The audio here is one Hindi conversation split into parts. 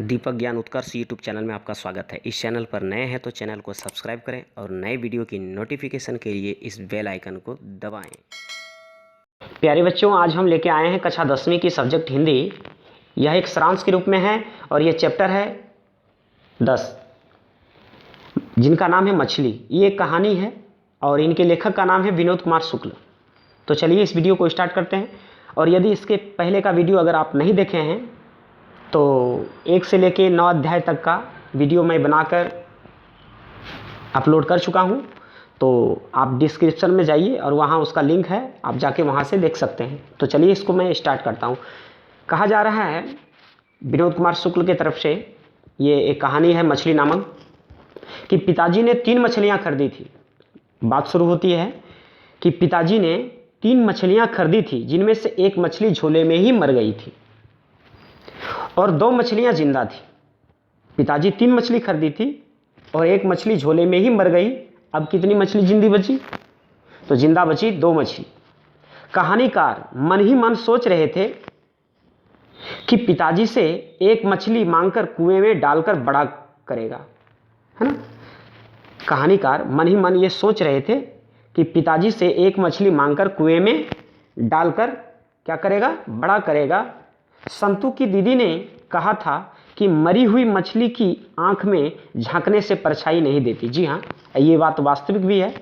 दीपक ज्ञान उत्कर्ष यूट्यूब चैनल में आपका स्वागत है। इस चैनल पर नए हैं तो चैनल को सब्सक्राइब करें और नए वीडियो की नोटिफिकेशन के लिए इस बेल आइकन को दबाएं। प्यारे बच्चों, आज हम लेके आए हैं कक्षा 10वीं की सब्जेक्ट हिंदी। यह एक सारांश के रूप में है और यह चैप्टर है 10, जिनका नाम है मछली। ये एक कहानी है और इनके लेखक का नाम है विनोद कुमार शुक्ल। तो चलिए इस वीडियो को स्टार्ट करते हैं। और यदि इसके पहले का वीडियो अगर आप नहीं देखे हैं तो 1 से लेके 9 अध्याय तक का वीडियो मैं बनाकर अपलोड कर चुका हूं। तो आप डिस्क्रिप्शन में जाइए और वहां उसका लिंक है, आप जाके वहां से देख सकते हैं। तो चलिए इसको मैं स्टार्ट करता हूं। कहा जा रहा है विनोद कुमार शुक्ल की तरफ से, ये एक कहानी है मछली नामक, कि पिताजी ने 3 मछलियां खरीदी थी। बात शुरू होती है कि पिताजी ने 3 मछलियां खरीदी थी, जिनमें से एक मछली झोले में ही मर गई थी और 2 मछलियां जिंदा थी। पिताजी 3 मछली खरीदी थी और एक मछली झोले में ही मर गई। अब कितनी मछली जिंदी बची? तो जिंदा बची 2 मछली। कहानीकार मन ही मन सोच रहे थे कि पिताजी से एक मछली मांगकर कुएं में डालकर बड़ा करेगा, है ना। कहानीकार मन ही मन ये सोच रहे थे कि पिताजी से एक मछली मांगकर कुएं में डालकर क्या करेगा? बड़ा करेगा। संतू की दीदी ने कहा था कि मरी हुई मछली की आंख में झांकने से परछाई नहीं देती। जी हाँ, ये बात वास्तविक भी है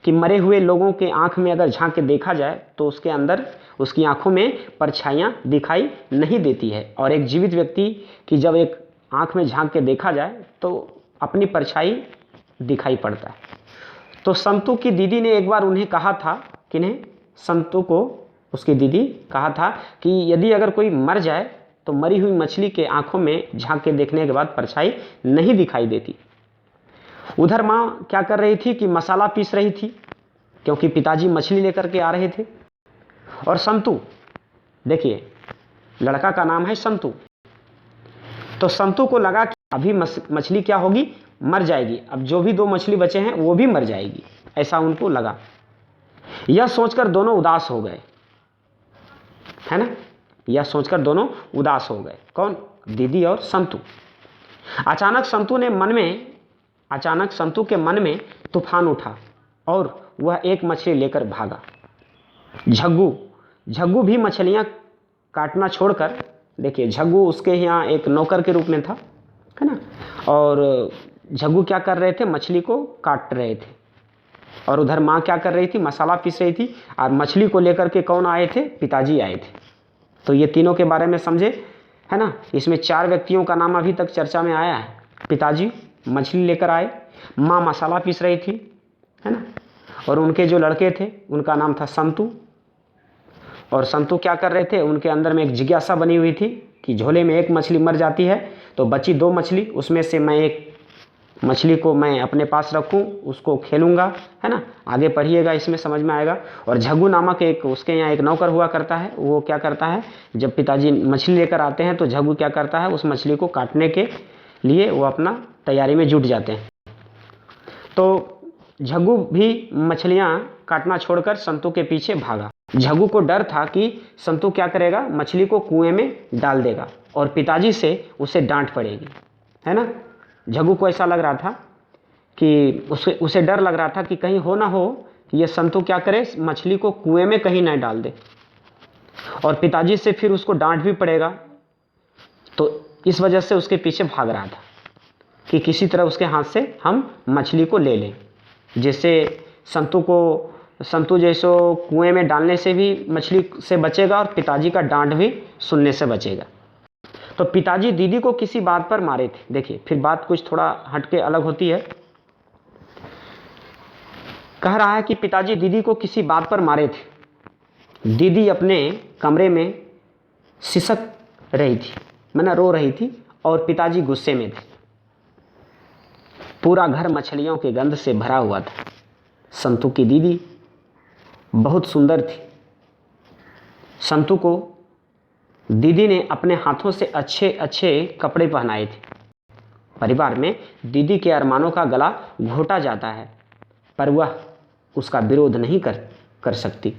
कि मरे हुए लोगों के आंख में अगर झांक के देखा जाए तो उसके अंदर, उसकी आंखों में परछाइयाँ दिखाई नहीं देती है। और एक जीवित व्यक्ति की जब एक आंख में झांक के देखा जाए तो अपनी परछाई दिखाई पड़ता है। तो संतू की दीदी ने एक बार उन्हें कहा था, किन्हें? संतू को उसकी दीदी कहा था कि यदि अगर कोई मर जाए तो मरी हुई मछली के आंखों में झांक के देखने के बाद परछाई नहीं दिखाई देती। उधर माँ क्या कर रही थी कि मसाला पीस रही थी, क्योंकि पिताजी मछली लेकर के आ रहे थे। और संतू, देखिए लड़का का नाम है संतू, तो संतू को लगा कि अभी मछली क्या होगी? मर जाएगी। अब जो भी 2 मछली बचे हैं वो भी मर जाएगी, ऐसा उनको लगा। यह सोचकर दोनों उदास हो गए, है ना। यह सोचकर दोनों उदास हो गए। कौन? दीदी और संतू। अचानक संतू के मन में तूफान उठा और वह एक मछली लेकर भागा। झग्गू भी मछलियां काटना छोड़कर, देखिए झग्गू उसके यहाँ एक नौकर के रूप में था, है ना। और झग्गू क्या कर रहे थे? मछली को काट रहे थे। और उधर माँ क्या कर रही थी? मसाला पीस रही थी। और मछली को लेकर के कौन आए थे? पिताजी आए थे। तो ये तीनों के बारे में समझे, है ना। इसमें 4 व्यक्तियों का नाम अभी तक चर्चा में आया है। पिताजी मछली लेकर आए, माँ मसाला पीस रही थी, है ना। और उनके जो लड़के थे उनका नाम था संतू। और संतू क्या कर रहे थे? उनके अंदर में एक जिज्ञासा बनी हुई थी कि झोले में एक मछली मर जाती है तो बची 2 मछली, उसमें से मैं एक मछली को मैं अपने पास रखूं, उसको खेलूंगा, है ना। आगे पढ़िएगा, इसमें समझ में आएगा। और झग्गू नामक एक उसके यहाँ एक नौकर हुआ करता है। वो क्या करता है? जब पिताजी मछली लेकर आते हैं तो झग्गू क्या करता है? उस मछली को काटने के लिए वो अपना तैयारी में जुट जाते हैं। तो झग्गू भी मछलियाँ काटना छोड़कर संतू के पीछे भागा। झग्गू को डर था कि संतू क्या करेगा? मछली को कुएं में डाल देगा और पिताजी से उसे डांट पड़ेगी, है ना। झग्गू को ऐसा लग रहा था कि उसे डर लग रहा था कि कहीं हो ना हो कि ये संतू क्या करे? मछली को कुएं में कहीं ना डाल दे और पिताजी से फिर उसको डांट भी पड़ेगा। तो इस वजह से उसके पीछे भाग रहा था कि किसी तरह उसके हाथ से हम मछली को ले लें, जिससे संतू जैसो कुएं में डालने से भी मछली से बचेगा और पिताजी का डांट भी सुनने से बचेगा। तो पिताजी दीदी को किसी बात पर मारे थे। देखिए फिर बात कुछ थोड़ा हटके अलग होती है। कह रहा है कि पिताजी दीदी को किसी बात पर मारे थे। दीदी अपने कमरे में सिसक रही थी, माने रो रही थी, और पिताजी गुस्से में थे। पूरा घर मछलियों के गंध से भरा हुआ था। संतू की दीदी बहुत सुंदर थी। संतू को दीदी ने अपने हाथों से अच्छे अच्छे कपड़े पहनाए थे। परिवार में दीदी के अरमानों का गला घोटा जाता है, पर वह उसका विरोध नहीं कर सकती।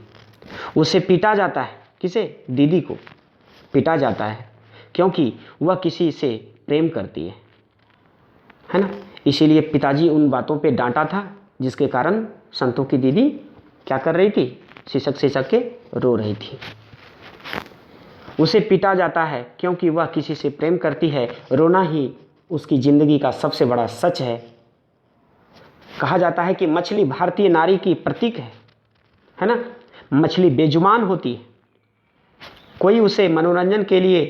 उसे पीटा जाता है। किसे? दीदी को पीटा जाता है, क्योंकि वह किसी से प्रेम करती है ना। इसीलिए पिताजी उन बातों पे डांटा था जिसके कारण संतू की दीदी क्या कर रही थी, सिसक सिसक के रो रही थी। उसे पीटा जाता है क्योंकि वह किसी से प्रेम करती है। रोना ही उसकी ज़िंदगी का सबसे बड़ा सच है। कहा जाता है कि मछली भारतीय नारी की प्रतीक है ना। मछली बेजुबान होती है, कोई उसे मनोरंजन के लिए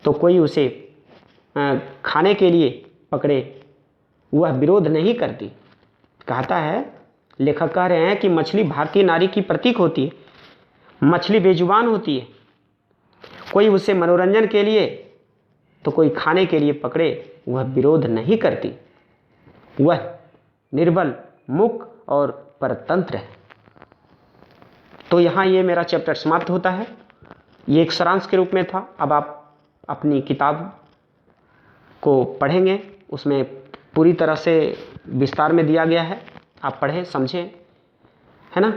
तो कोई उसे खाने के लिए पकड़े, वह विरोध नहीं करती। कहता है, लेखक कह रहे हैं कि मछली भारतीय नारी की प्रतीक होती है, मछली बेजुबान होती है, कोई उसे मनोरंजन के लिए तो कोई खाने के लिए पकड़े, वह विरोध नहीं करती। वह निर्बल, मूक और परतंत्र है। तो यहाँ ये मेरा चैप्टर समाप्त होता है। ये एक सारांश के रूप में था। अब आप अपनी किताब को पढ़ेंगे, उसमें पूरी तरह से विस्तार में दिया गया है, आप पढ़ें समझें, है ना।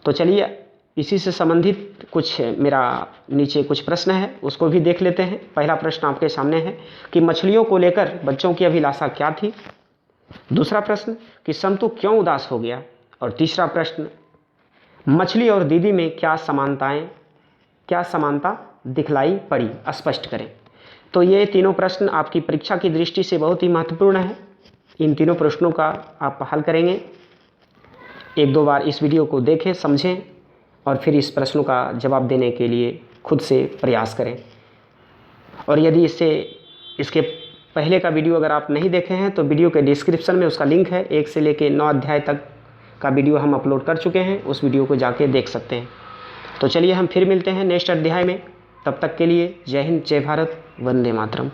तो चलिए इसी से संबंधित कुछ मेरा नीचे कुछ प्रश्न है, उसको भी देख लेते हैं। पहला प्रश्न आपके सामने है कि मछलियों को लेकर बच्चों की अभिलाषा क्या थी। दूसरा प्रश्न कि संतू क्यों उदास हो गया। और तीसरा प्रश्न, मछली और दीदी में क्या समानता दिखलाई पड़ी, स्पष्ट करें। तो ये तीनों प्रश्न आपकी परीक्षा की दृष्टि से बहुत ही महत्वपूर्ण है। इन तीनों प्रश्नों का आप हल करेंगे। एक दो बार इस वीडियो को देखें, समझें और फिर इस प्रश्नों का जवाब देने के लिए खुद से प्रयास करें। और यदि इसके पहले का वीडियो अगर आप नहीं देखे हैं तो वीडियो के डिस्क्रिप्शन में उसका लिंक है। 1 से लेकर 9 अध्याय तक का वीडियो हम अपलोड कर चुके हैं, उस वीडियो को जाके देख सकते हैं। तो चलिए हम फिर मिलते हैं नेक्स्ट अध्याय में। तब तक के लिए जय हिंद, जय भारत, वंदे मातरम।